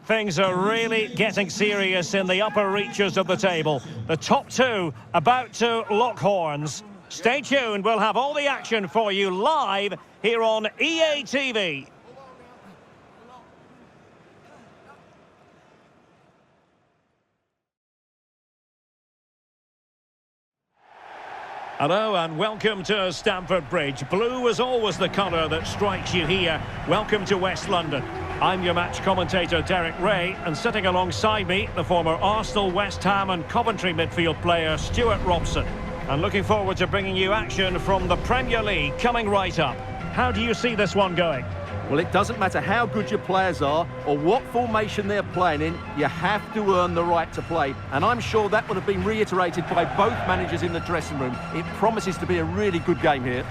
Things are really getting serious in the upper reaches of the table. The top two about to lock horns. Stay tuned, we'll have all the action for you live here on EA TV. Hello and welcome to Stamford Bridge. Blue is always the colour that strikes you here. Welcome to West London. I'm your match commentator Derek Ray, and sitting alongside me, the former Arsenal, West Ham and Coventry midfield player Stuart Robson. And looking forward to bringing you action from the Premier League coming right up. How do you see this one going? Well, it doesn't matter how good your players are or what formation they're playing in, you have to earn the right to play. And I'm sure that would have been reiterated by both managers in the dressing room. It promises to be a really good game here.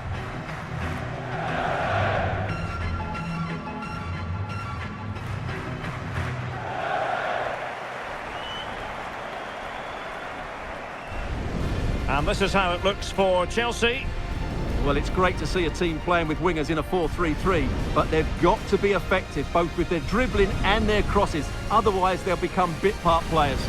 And this is how it looks for Chelsea. Well, it's great to see a team playing with wingers in a 4-3-3, but they've got to be effective, both with their dribbling and their crosses. Otherwise, they'll become bit-part players.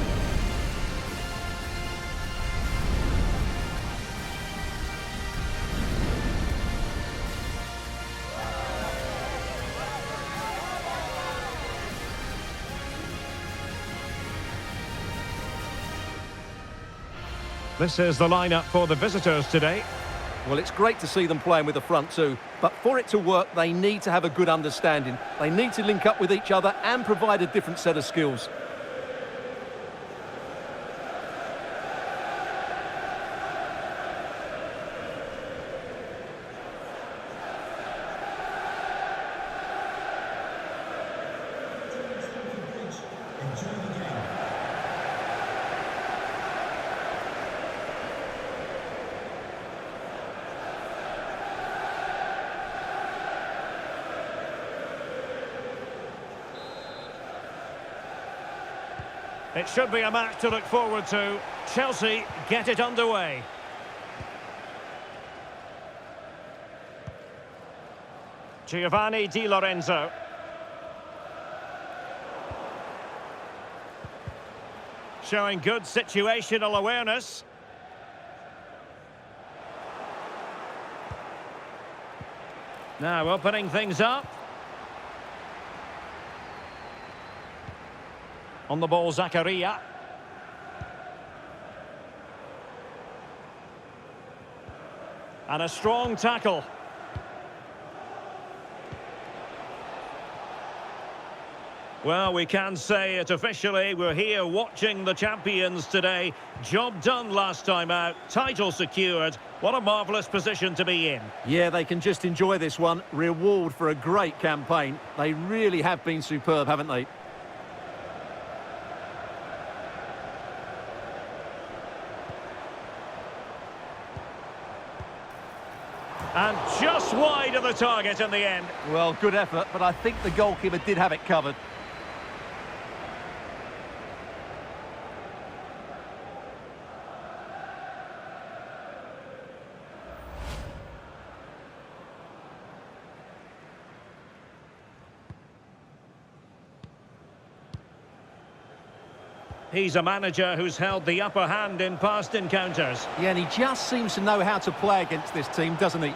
This is the lineup for the visitors today. Well, it's great to see them playing with the front two, but for it to work, they need to have a good understanding. They need to link up with each other and provide a different set of skills. It should be a match to look forward to. Chelsea get it underway. Giovanni Di Lorenzo. Showing good situational awareness. Now opening things up. On the ball, Zakaria. And a strong tackle. Well, we can say it officially. We're here watching the champions today. Job done last time out. Title secured. What a marvellous position to be in. Yeah, they can just enjoy this one. Reward for a great campaign. They really have been superb, haven't they? And just wide of the target in the end. Well, good effort, but I think the goalkeeper did have it covered. He's a manager who's held the upper hand in past encounters. Yeah, and he just seems to know how to play against this team, doesn't he?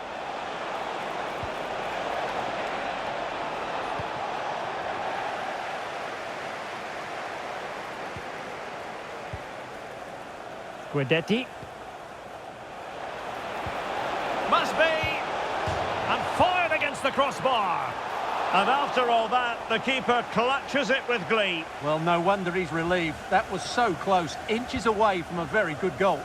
Guidetti. Must be! And fired against the crossbar. And after all that, the keeper clutches it with glee. Well, no wonder he's relieved. That was so close, inches away from a very good goal.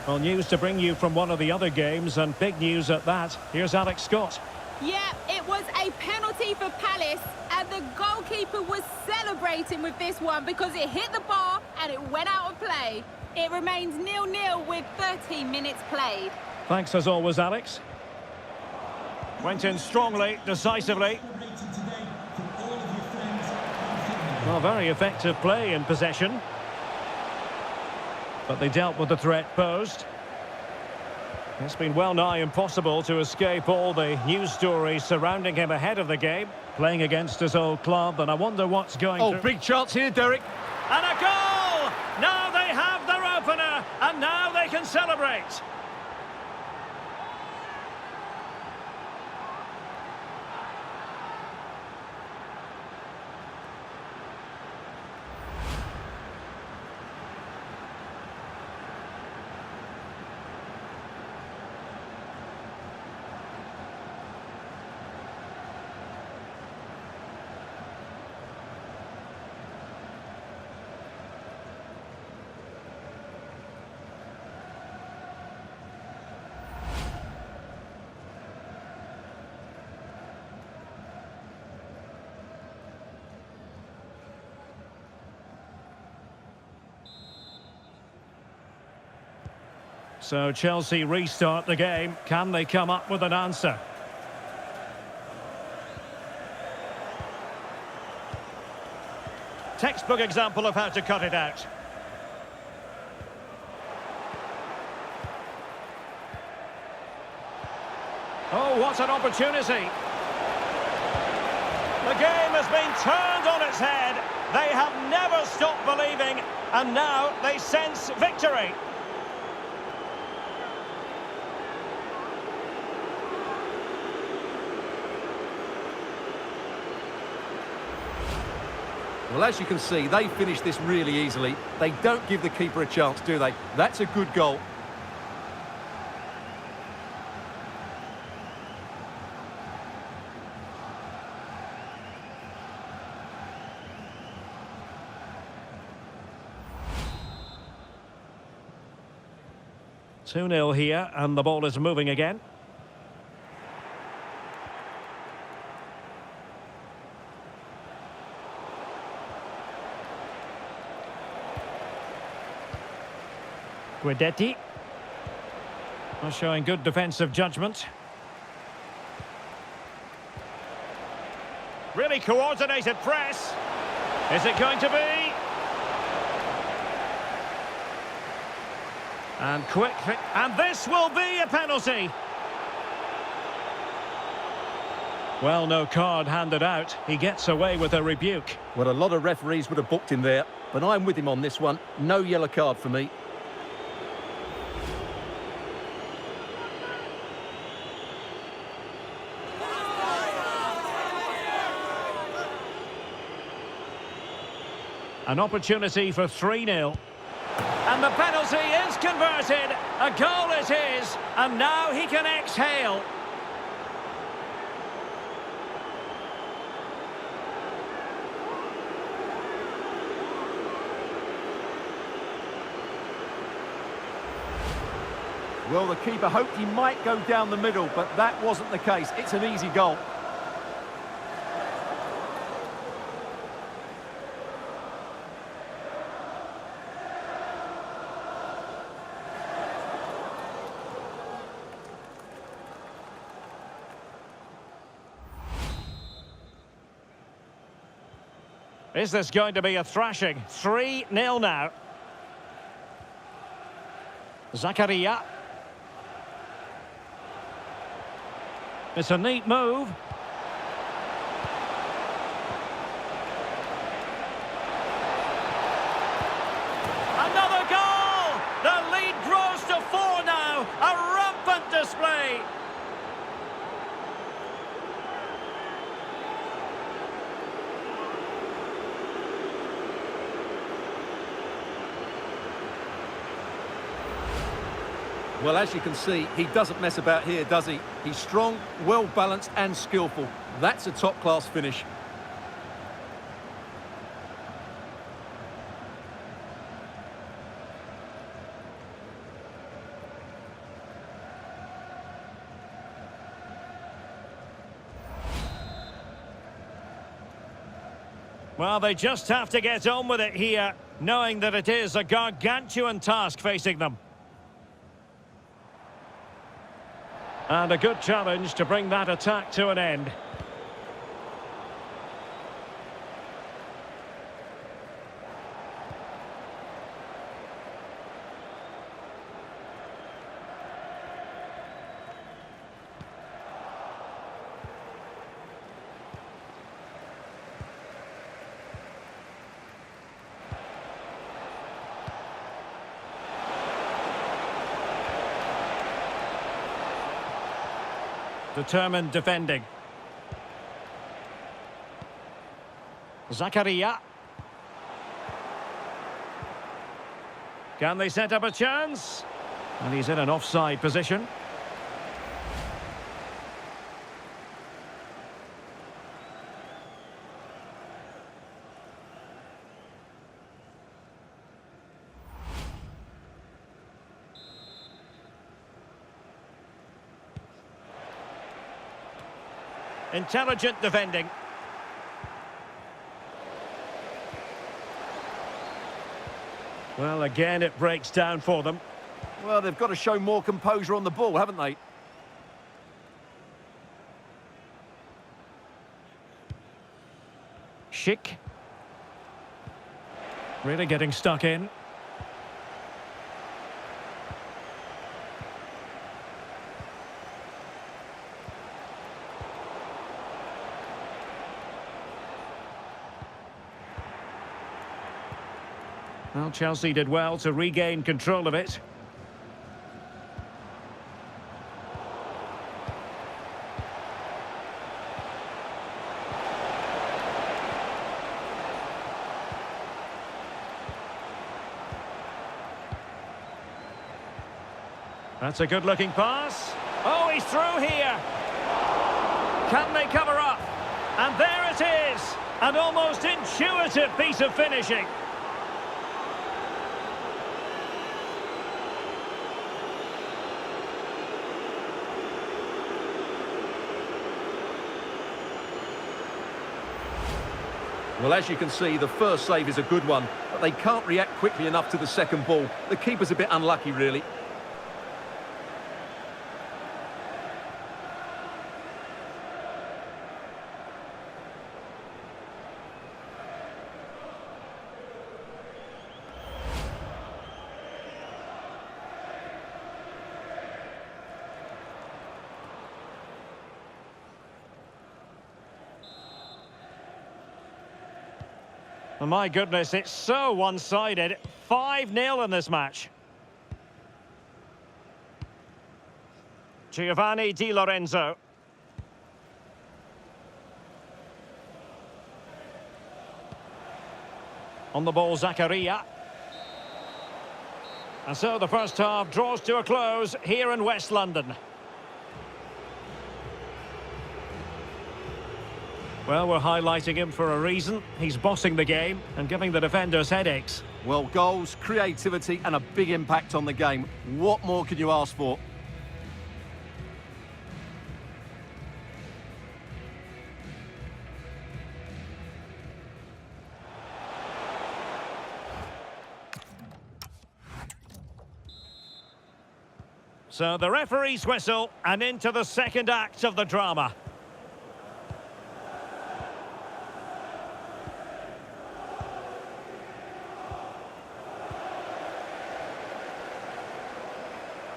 Well, news to bring you from one of the other games, and big news at that. Here's Alex Scott. Yeah, it was a penalty for Palace, and the goalkeeper was celebrating with this one because it hit the bar and it went out of play. It remains 0-0 with 13 minutes played. Thanks as always, Alex. Went in strongly, decisively. Well, very effective play in possession. But they dealt with the threat posed. It's been well nigh impossible to escape all the news stories surrounding him ahead of the game, playing against his old club, and I wonder what's going Oh, through. big chance here, Derek. And a goal! Now they have their opener, and now they can celebrate. So Chelsea restart the game. Can they come up with an answer? Textbook example of how to cut it out. Oh, what an opportunity. The game has been turned on its head. They have never stopped believing, and now they sense victory. Well, as you can see, they finished this really easily. They don't give the keeper a chance, do they? That's a good goal. Two 0 here, and the ball is moving again. Guidetti. Showing good defensive judgment. Really coordinated press. Is it going to be? And quick, and this will be a penalty. Well, no card handed out. He gets away with a rebuke. Well, a lot of referees would have booked him there, but I'm with him on this one. No yellow card for me. An opportunity for 3-0. And the penalty is converted. A goal it is. And now he can exhale. Well, the keeper hoped he might go down the middle, but that wasn't the case. It's an easy goal. Is this going to be a thrashing? 3-0 now. Zakaria. It's a neat move. Another goal! The lead grows to 4 now. A rampant display. Well, as you can see, he doesn't mess about here, does he? He's strong, well-balanced and skillful. That's a top-class finish. Well, they just have to get on with it here, knowing that it is a gargantuan task facing them. And a good challenge to bring that attack to an end. Determined defending. Zakaria. Can they set up a chance? And he's in an offside position. Intelligent defending. Well, again, it breaks down for them. Well, they've got to show more composure on the ball, haven't they? Schick. Really getting stuck in. Well, Chelsea did well to regain control of it. That's a good-looking pass. Oh, he's through here. Can they cover up? And there it is. An almost intuitive piece of finishing. Well, as you can see, the first save is a good one, but they can't react quickly enough to the second ball. The keeper's a bit unlucky, really. Oh, my goodness, it's so one-sided. 5-0 in this match. Giovanni Di Lorenzo. On the ball, Zakaria. And so the first half draws to a close here in West London. Well, we're highlighting him for a reason. He's bossing the game and giving the defenders headaches. Well, goals, creativity and a big impact on the game. What more can you ask for? So the referee's whistle and into the second act of the drama.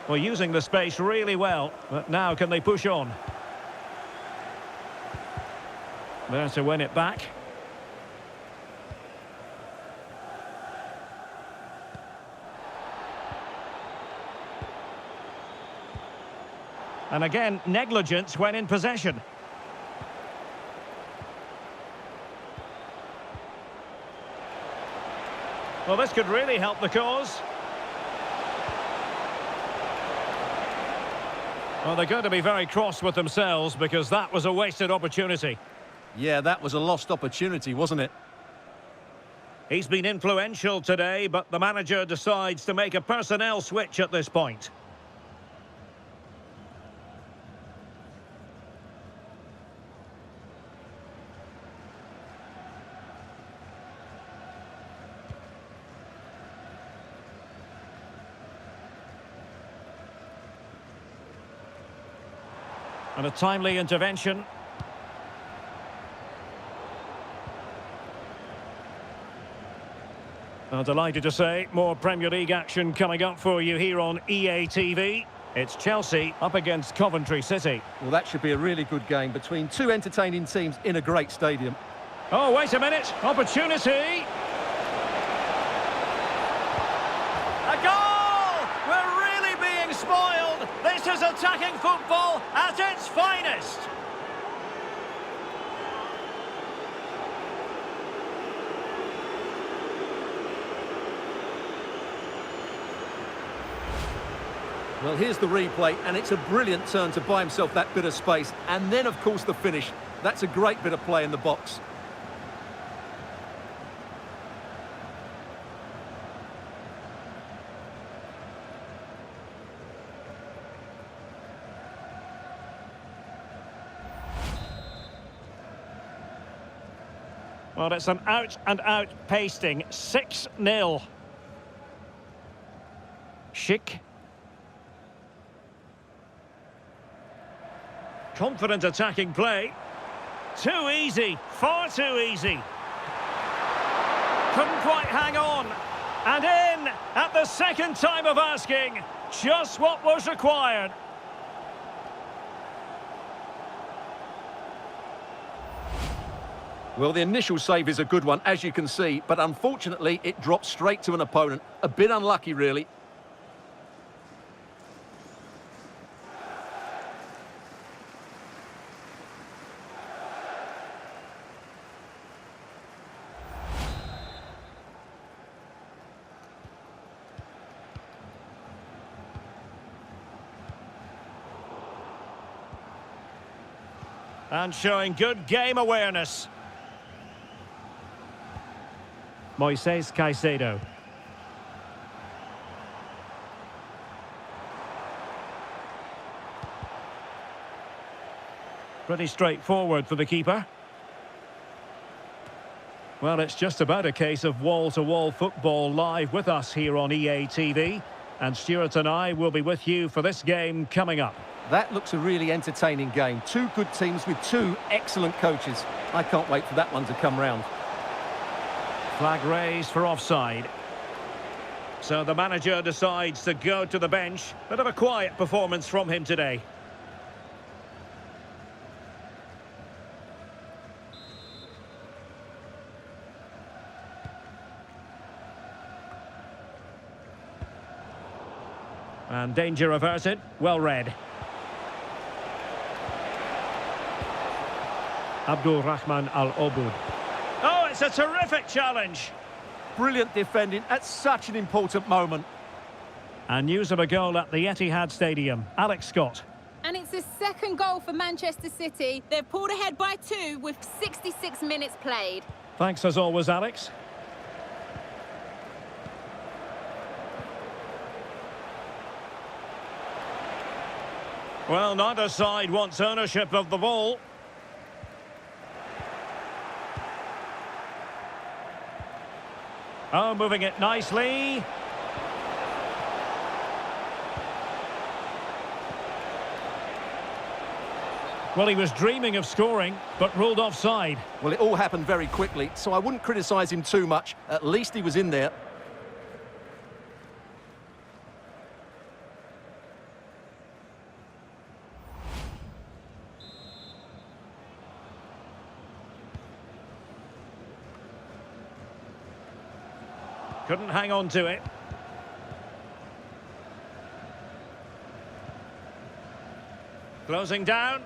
Well, using the space really well, but now can they push on? There to win it back. And again, negligence when in possession. Well, this could really help the cause. Well, they're going to be very cross with themselves because that was a wasted opportunity. Yeah, that was a lost opportunity, wasn't it? He's been influential today, but the manager decides to make a personnel switch at this point. And a timely intervention. I'm delighted to say more Premier League action coming up for you here on EA TV. It's Chelsea up against Coventry City. Well, that should be a really good game between two entertaining teams in a great stadium. Oh, wait a minute. Opportunity. A goal! We're really being spoiled. This has is attacking football at its finest. Well, here's the replay, and it's a brilliant turn to buy himself that bit of space. And then, of course, the finish. That's a great bit of play in the box. Well, it's an out-and-out pasting. 6-0. Schick. Confident attacking play. Too easy. Far too easy. Couldn't quite hang on. And in at the second time of asking. Just what was required. Well, the initial save is a good one, as you can see, but unfortunately it drops straight to an opponent. A bit unlucky, really. And showing good game awareness. Moises Caicedo. Pretty straightforward for the keeper. Well, it's just about a case of wall-to-wall football live with us here on EA TV. And Stuart and I will be with you for this game coming up. That looks a really entertaining game. Two good teams with two excellent coaches. I can't wait for that one to come round. Flag raised for offside. So the manager decides to go to the bench. Bit of a quiet performance from him today. And danger averted. Well read. Abdul Rahman Al Obud. Oh, it's a terrific challenge. Brilliant defending at such an important moment. And news of a goal at the Etihad Stadium. Alex Scott. And it's his second goal for Manchester City. They've pulled ahead by 2 with 66 minutes played. Thanks as always, Alex. Well, neither side wants ownership of the ball. Oh, moving it nicely. Well, he was dreaming of scoring, but ruled offside. Well, it all happened very quickly, so I wouldn't criticise him too much. At least he was in there. Couldn't hang on to it. Closing down.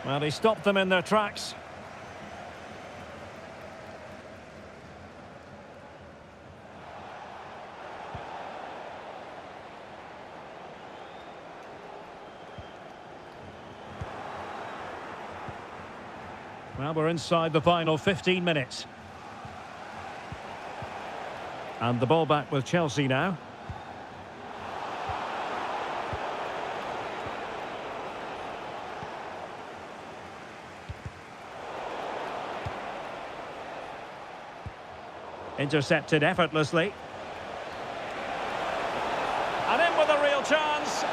Well, he stopped them in their tracks. Well, we're inside the final 15 minutes. And the ball back with Chelsea now. Intercepted effortlessly. And in with a real chance.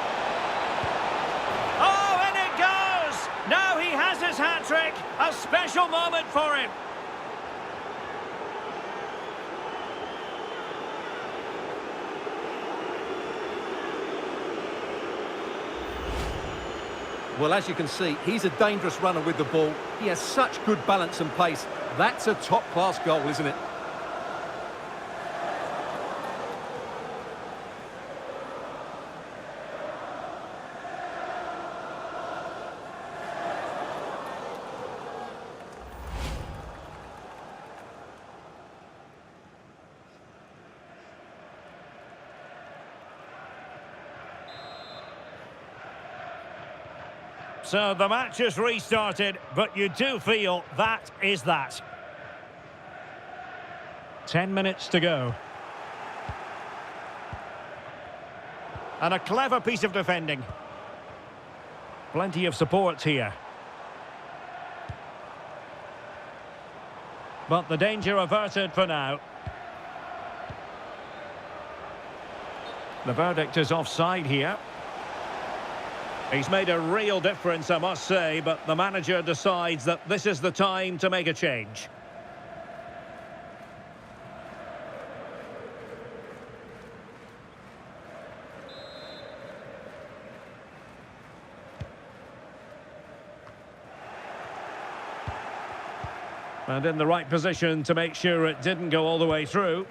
Oh, and it goes! Now he has his hat-trick. A special moment for him. Well, as you can see, he's a dangerous runner with the ball. He has such good balance and pace. That's a top-class goal, isn't it? So the match is restarted, but you do feel that is that. 10 minutes to go. And a clever piece of defending. Plenty of support here. But the danger averted for now. The verdict is offside here. He's made a real difference, I must say, but the manager decides that this is the time to make a change. And in the right position to make sure it didn't go all the way through.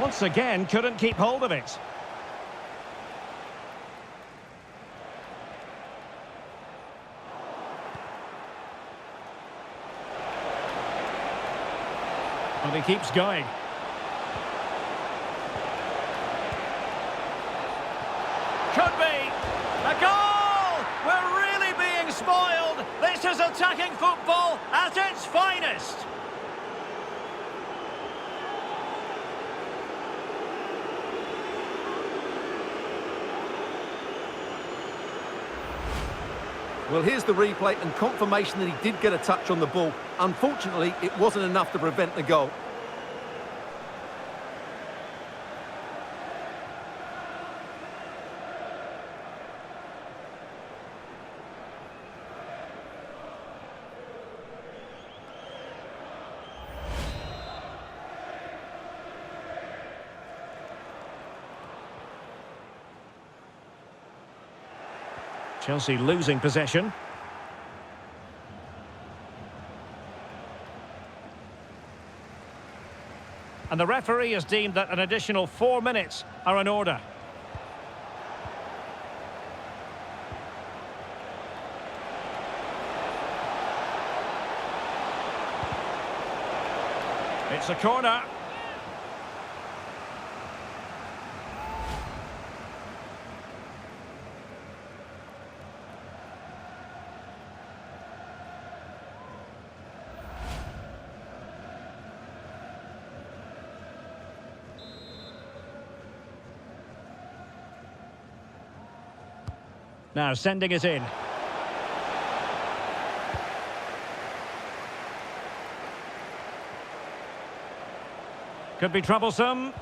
Once again, couldn't keep hold of it. And he keeps going. Could be a goal! We're really being spoiled. This is attacking football at its finest. Well, here's the replay and confirmation that he did get a touch on the ball. Unfortunately, it wasn't enough to prevent the goal. Chelsea losing possession. And the referee has deemed that an additional 4 minutes are in order. It's a corner. Now sending it in. Could be troublesome.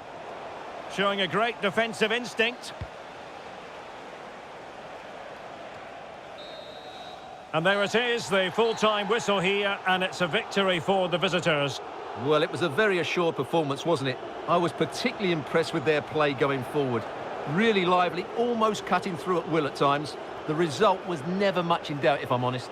Showing a great defensive instinct. And there it is, the full-time whistle here, and it's a victory for the visitors. Well, it was a very assured performance, wasn't it? I was particularly impressed with their play going forward. Really lively, almost cutting through at will at times. The result was never much in doubt, if I'm honest.